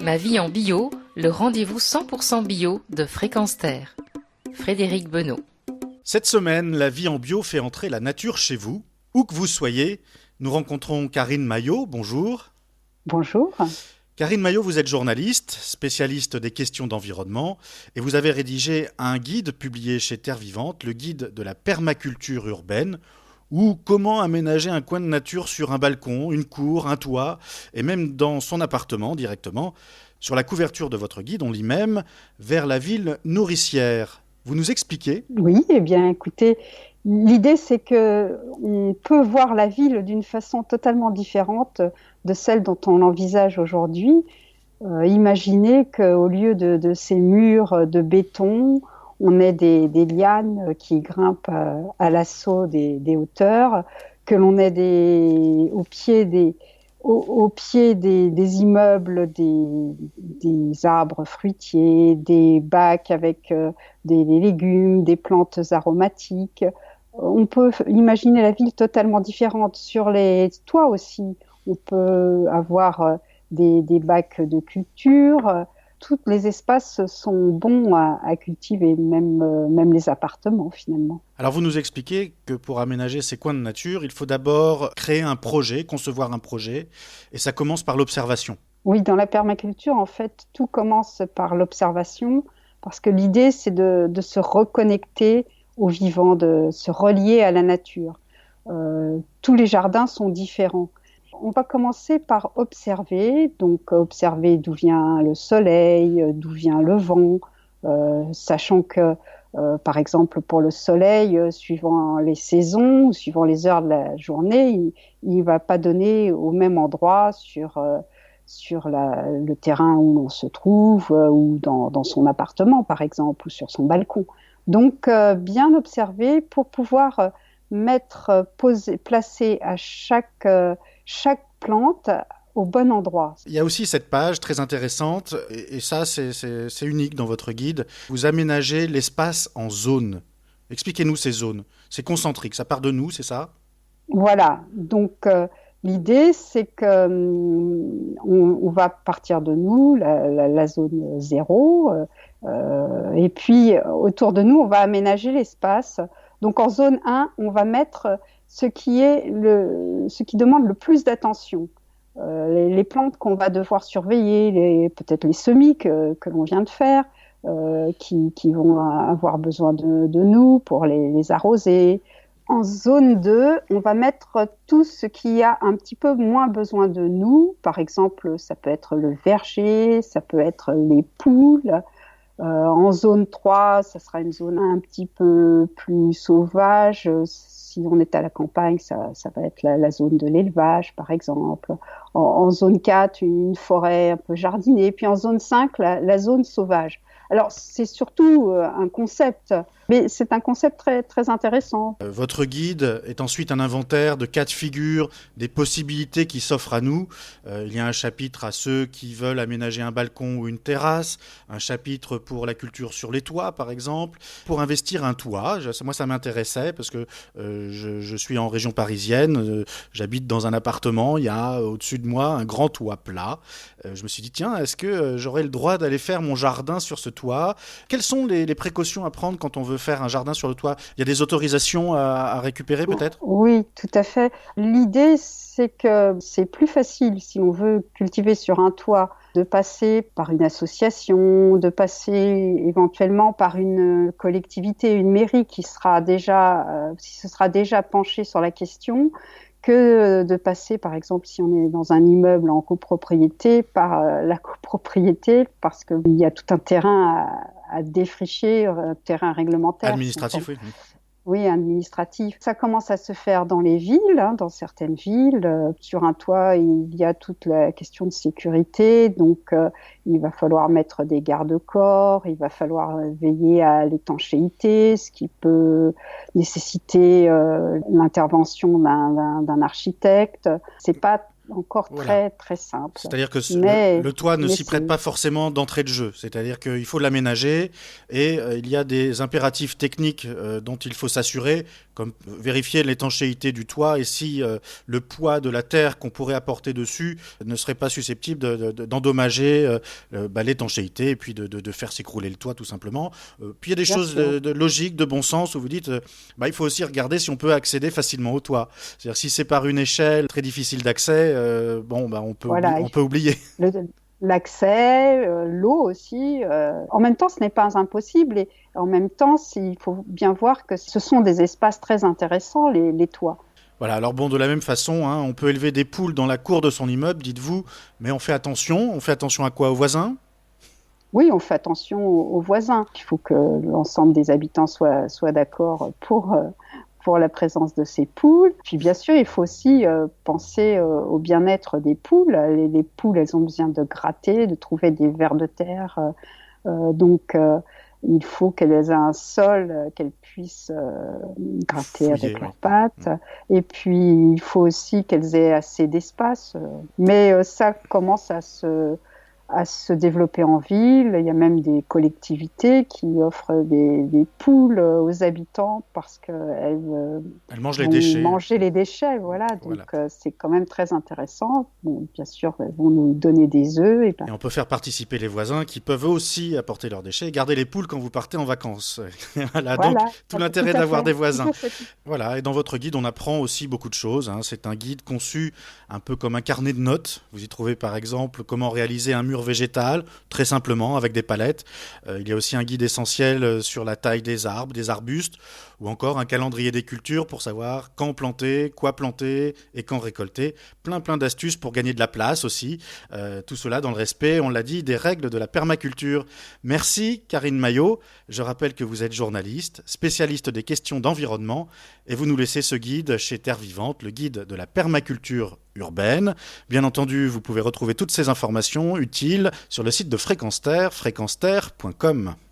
Ma vie en bio, le rendez-vous 100% bio de Fréquence Terre. Frédéric Benoît. Cette semaine, la vie en bio fait entrer la nature chez vous. Où que vous soyez, nous rencontrons Karine Maillot. Bonjour. Bonjour. Karine Maillot, vous êtes journaliste, spécialiste des questions d'environnement et vous avez rédigé un guide publié chez Terre Vivante, le guide de la permaculture urbaine, ou comment aménager un coin de nature sur un balcon, une cour, un toit, et même dans son appartement directement. Sur la couverture de votre guide, on lit même « Vers la ville nourricière ». Vous nous expliquez ? Oui, eh bien écoutez, l'idée c'est qu'on peut voir la ville d'une façon totalement différente de celle dont on l'envisage aujourd'hui. Imaginez qu'au lieu de ces murs de béton, on ait des lianes qui grimpent à l'assaut des hauteurs, que l'on ait au pied des immeubles des arbres fruitiers, des bacs avec des légumes, des plantes aromatiques. On peut imaginer la ville totalement différente. Sur les toits aussi, on peut avoir des bacs de culture. Tous les espaces sont bons à cultiver, même les appartements finalement. Alors vous nous expliquez que pour aménager ces coins de nature, il faut d'abord créer un projet, concevoir un projet, et ça commence par l'observation. Oui, dans la permaculture, en fait, tout commence par l'observation, parce que l'idée, c'est de se reconnecter au vivant, de se relier à la nature. Tous les jardins sont différents. On va commencer par observer, donc observer d'où vient le soleil, d'où vient le vent, sachant que, par exemple, pour le soleil, suivant les saisons, ou suivant les heures de la journée, il ne va pas donner au même endroit sur le terrain où l'on se trouve, ou dans son appartement, par exemple, ou sur son balcon. Donc, bien observer pour pouvoir placer à chaque plante au bon endroit. Il y a aussi cette page très intéressante, et ça c'est unique dans votre guide. Vous aménagez l'espace en zones. Expliquez-nous ces zones. C'est concentrique, ça part de nous, c'est ça ? Voilà, donc l'idée c'est que on va partir de nous, la zone 0, et puis autour de nous on va aménager l'espace. Donc en zone 1, on va mettre ce qui demande le plus d'attention. Les plantes qu'on va devoir surveiller, peut-être les semis que l'on vient de faire, qui vont avoir besoin de nous pour les arroser. En zone 2, on va mettre tout ce qui a un petit peu moins besoin de nous. Par exemple, ça peut être le verger, ça peut être les poules. En zone 3, ça sera une zone un petit peu plus sauvage. Si on est à la campagne, ça va être la zone de l'élevage, par exemple. En zone 4, une forêt un peu jardinée. Et puis en zone 5, la zone sauvage. Alors, c'est surtout un concept, mais c'est un concept très, très intéressant. Votre guide est ensuite un inventaire de cas de figure, des possibilités qui s'offrent à nous. Il y a un chapitre à ceux qui veulent aménager un balcon ou une terrasse, un chapitre pour la culture sur les toits, par exemple. Pour investir un toit, moi ça m'intéressait parce que je suis en région parisienne, j'habite dans un appartement, il y a au-dessus de moi un grand toit plat. Je me suis dit, tiens, est-ce que j'aurais le droit d'aller faire mon jardin sur ce toit ? Quelles sont les précautions à prendre quand on veut faire un jardin sur le toit ? Il y a des autorisations à récupérer peut-être ? Oui, tout à fait. L'idée, c'est que c'est plus facile si on veut cultiver sur un toit de passer par une association, de passer éventuellement par une collectivité, une mairie qui se sera déjà penchée sur la question, que de passer, par exemple, si on est dans un immeuble en copropriété, par la copropriété, parce qu'il y a tout un terrain à défricher, un terrain réglementaire. Administratif, oui. Oui, administratif. Ça commence à se faire dans les villes, dans certaines villes. Sur un toit, il y a toute la question de sécurité, donc il va falloir mettre des garde-corps, il va falloir veiller à l'étanchéité, ce qui peut nécessiter l'intervention d'un architecte. C'est pas encore très, très simple. C'est-à-dire que le toit ne s'y prête pas forcément d'entrée de jeu. C'est-à-dire qu'il faut l'aménager et il y a des impératifs techniques dont il faut s'assurer, comme vérifier l'étanchéité du toit et si le poids de la terre qu'on pourrait apporter dessus ne serait pas susceptible d'endommager l'étanchéité et puis de faire s'écrouler le toit tout simplement. Puis il y a des choses de logique, de bon sens où vous dites il faut aussi regarder si on peut accéder facilement au toit. C'est-à-dire si c'est par une échelle très difficile d'accès, on peut oublier. L'accès, l'eau aussi. En même temps, ce n'est pas impossible et en même temps, il faut bien voir que ce sont des espaces très intéressants, les toits. Voilà, alors de la même façon, on peut élever des poules dans la cour de son immeuble, dites-vous, mais on fait attention à quoi? Aux voisins? Oui, on fait attention aux voisins. Il faut que l'ensemble des habitants soient d'accord pour la présence de ces poules. Puis bien sûr, il faut aussi penser au bien-être des poules. Les poules, elles ont besoin de gratter, de trouver des vers de terre. Donc, il faut qu'elles aient un sol qu'elles puissent gratter fouiller, avec leurs pattes. Et puis, il faut aussi qu'elles aient assez d'espace. Mais ça commence à se développer en ville. Il y a même des collectivités qui offrent des poules aux habitants parce qu'elles mangent les déchets. Manger les déchets, voilà. Donc c'est quand même très intéressant. Bon, bien sûr, elles vont nous donner des œufs. Et on peut faire participer les voisins qui peuvent aussi apporter leurs déchets et garder les poules quand vous partez en vacances. Donc tout l'intérêt d'avoir des voisins. Voilà, et dans votre guide, on apprend aussi beaucoup de choses. C'est un guide conçu un peu comme un carnet de notes. Vous y trouvez par exemple comment réaliser un mur végétal, très simplement, avec des palettes. Il y a aussi un guide essentiel sur la taille des arbres, des arbustes, ou encore un calendrier des cultures pour savoir quand planter, quoi planter et quand récolter. Plein d'astuces pour gagner de la place aussi. Tout cela dans le respect, on l'a dit, des règles de la permaculture. Merci Karine Maillot. Je rappelle que vous êtes journaliste, spécialiste des questions d'environnement et vous nous laissez ce guide chez Terre Vivante, le guide de la permaculture urbaine. Bien entendu, vous pouvez retrouver toutes ces informations utiles sur le site de Fréquence Terre, fréquenceterre.com.